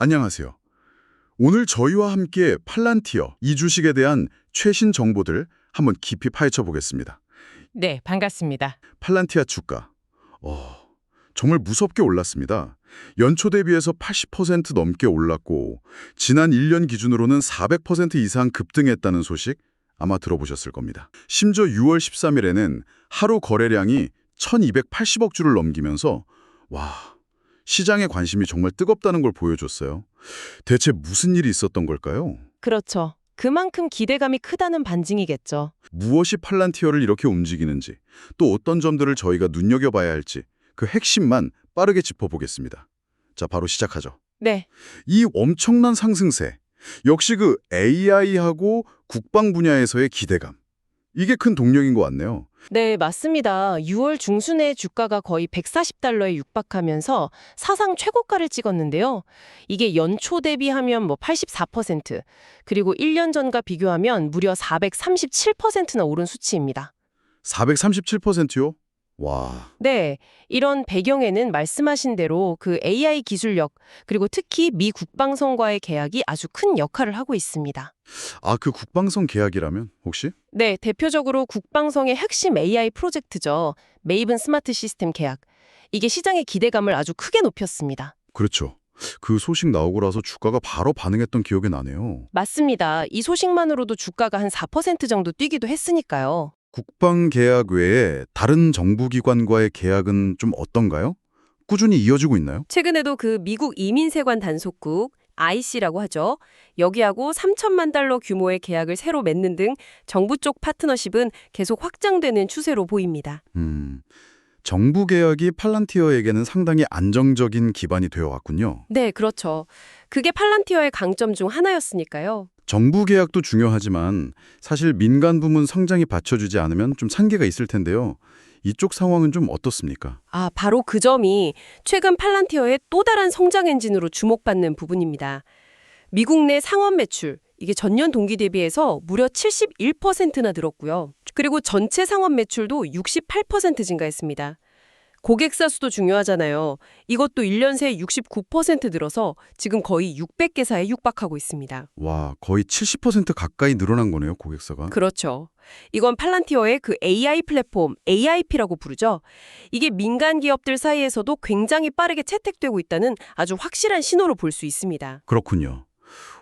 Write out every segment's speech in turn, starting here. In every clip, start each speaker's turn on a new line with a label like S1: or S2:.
S1: 안녕하세요. 오늘 저희와 함께 팔란티어, 이 주식에 대한 최신 정보들 한번 깊이 파헤쳐 보겠습니다.
S2: 네, 반갑습니다.
S1: 팔란티아 주가. 어, 정말 무섭게 올랐습니다. 연초 대비해서 80% 넘게 올랐고 지난 1년 기준으로는 400% 이상 급등했다는 소식 아마 들어보셨을 겁니다. 심지어 6월 13일에는 하루 거래량이 1280억 주를 넘기면서 와, 시장의 관심이 정말 뜨겁다는 걸 보여줬어요. 대체 무슨 일이 있었던 걸까요?
S2: 그렇죠. 그만큼 기대감이 크다는 반증이겠죠.
S1: 무엇이 팔란티어를 이렇게 움직이는지, 또 어떤 점들을 저희가 눈여겨봐야 할지 그 핵심만 빠르게 짚어보겠습니다. 자, 바로 시작하죠.
S2: 네,
S1: 이 엄청난 상승세, 역시 그 AI하고 국방 분야에서의 기대감, 이게 큰 동력인 것 같네요.
S2: 네, 맞습니다. 6월 중순에 주가가 거의 140달러에 육박하면서 사상 최고가를 찍었는데요. 이게 연초 대비하면 84%, 그리고 1년 전과 비교하면 무려 437%나 오른 수치입니다.
S1: 437%요? 와,
S2: 네, 이런 배경에는 말씀하신 대로 그 AI 기술력, 그리고 특히 미 국방성과의 계약이 아주 큰 역할을 하고 있습니다.
S1: 그 국방성 계약이라면 혹시?
S2: 네, 대표적으로 국방성의 핵심 AI 프로젝트죠. 메이븐 스마트 시스템 계약. 이게 시장의 기대감을 아주 크게 높였습니다.
S1: 그렇죠. 그 소식 나오고 나서 주가가 바로 반응했던 기억이 나네요.
S2: 맞습니다. 이 소식만으로도 주가가 한 4% 정도 뛰기도 했으니까요.
S1: 국방 계약 외에 다른 정부기관과의 계약은 좀 어떤가요? 꾸준히 이어지고 있나요?
S2: 최근에도 그 미국 이민세관 단속국 IC라고 하죠. 여기하고 3천만 달러 규모의 계약을 새로 맺는 등 정부 쪽 파트너십은 계속 확장되는 추세로 보입니다.
S1: 정부 계약이 팔란티어에게는 상당히 안정적인 기반이 되어 왔군요.
S2: 네, 그렇죠. 그게 팔란티어의 강점 중 하나였으니까요.
S1: 정부 계약도 중요하지만 사실 민간 부문 성장이 받쳐주지 않으면 좀 한계가 있을 텐데요. 이쪽 상황은 좀 어떻습니까?
S2: 바로 그 점이 최근 팔란티어의 또 다른 성장 엔진으로 주목받는 부분입니다. 미국 내 상원 매출, 이게 전년 동기 대비해서 무려 71%나 늘었고요. 그리고 전체 상원 매출도 68% 증가했습니다. 고객사 수도 중요하잖아요. 이것도 1년 새 69% 늘어서 지금 거의 600개사에 육박하고 있습니다.
S1: 와, 거의 70% 가까이 늘어난 거네요, 고객사가.
S2: 그렇죠. 이건 팔란티어의 그 AI 플랫폼, AIP라고 부르죠. 이게 민간 기업들 사이에서도 굉장히 빠르게 채택되고 있다는 아주 확실한 신호로 볼 수 있습니다.
S1: 그렇군요.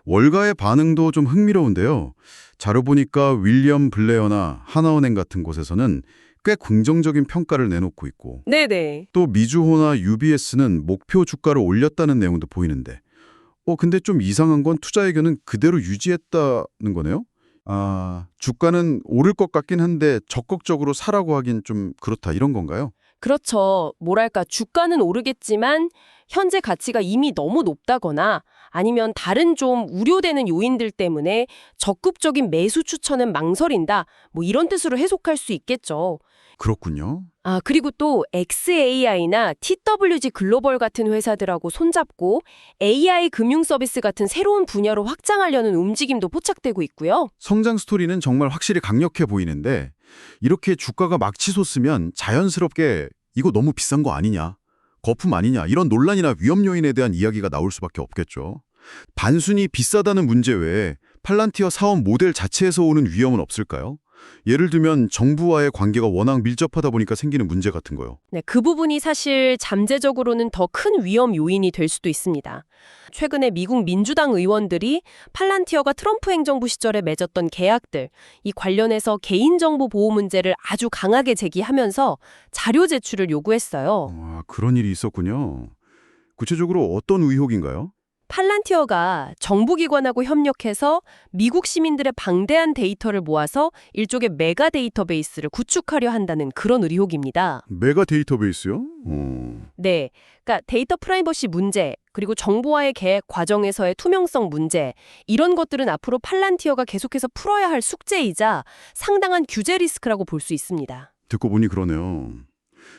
S1: 월가의 반응도 좀 흥미로운데요. 자료 보니까 윌리엄 블레어나 하나은행 같은 곳에서는 꽤 긍정적인 평가를 내놓고 있고
S2: 네네.
S1: 또 미주호나 UBS는 목표 주가를 올렸다는 내용도 보이는데 근데 좀 이상한 건 투자 의견은 그대로 유지했다는 거네요? 주가는 오를 것 같긴 한데 적극적으로 사라고 하긴 좀 그렇다 이런 건가요?
S2: 그렇죠. 뭐랄까, 주가는 오르겠지만 현재 가치가 이미 너무 높다거나 아니면 다른 좀 우려되는 요인들 때문에 적극적인 매수 추천은 망설인다. 이런 뜻으로 해석할 수 있겠죠.
S1: 그렇군요.
S2: 그리고 또 XAI나 TWG 글로벌 같은 회사들하고 손잡고 AI 금융 서비스 같은 새로운 분야로 확장하려는 움직임도 포착되고 있고요.
S1: 성장 스토리는 정말 확실히 강력해 보이는데 이렇게 주가가 막 치솟으면 자연스럽게 이거 너무 비싼 거 아니냐, 거품 아니냐 이런 논란이나 위험 요인에 대한 이야기가 나올 수밖에 없겠죠. 단순히 비싸다는 문제 외에 팔란티어 사업 모델 자체에서 오는 위험은 없을까요? 예를 들면 정부와의 관계가 워낙 밀접하다 보니까 생기는 문제 같은 거요.
S2: 네, 그 부분이 사실 잠재적으로는 더 큰 위험 요인이 될 수도 있습니다. 최근에 미국 민주당 의원들이 팔란티어가 트럼프 행정부 시절에 맺었던 계약들, 이 관련해서 개인정보 보호 문제를 아주 강하게 제기하면서 자료 제출을 요구했어요.
S1: 그런 일이 있었군요. 구체적으로 어떤 의혹인가요?
S2: 팔란티어가 정부기관하고 협력해서 미국 시민들의 방대한 데이터를 모아서 일종의 메가 데이터베이스를 구축하려 한다는 그런 의혹입니다.
S1: 메가 데이터베이스요?
S2: 네, 그러니까 데이터 프라이버시 문제, 그리고 정보와의 계획 과정에서의 투명성 문제, 이런 것들은 앞으로 팔란티어가 계속해서 풀어야 할 숙제이자 상당한 규제 리스크라고 볼 수 있습니다.
S1: 듣고 보니 그러네요.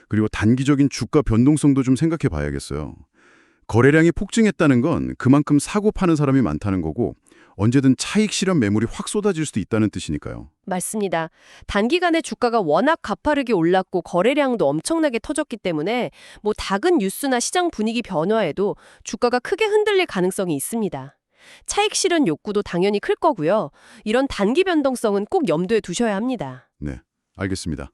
S1: 그리고 단기적인 주가 변동성도 좀 생각해 봐야겠어요. 거래량이 폭증했다는 건 그만큼 사고 파는 사람이 많다는 거고 언제든 차익 실현 매물이 확 쏟아질 수도 있다는 뜻이니까요.
S2: 맞습니다. 단기간에 주가가 워낙 가파르게 올랐고 거래량도 엄청나게 터졌기 때문에 뭐 작은 뉴스나 시장 분위기 변화에도 주가가 크게 흔들릴 가능성이 있습니다. 차익 실현 욕구도 당연히 클 거고요. 이런 단기 변동성은 꼭 염두에 두셔야 합니다.
S1: 네, 알겠습니다.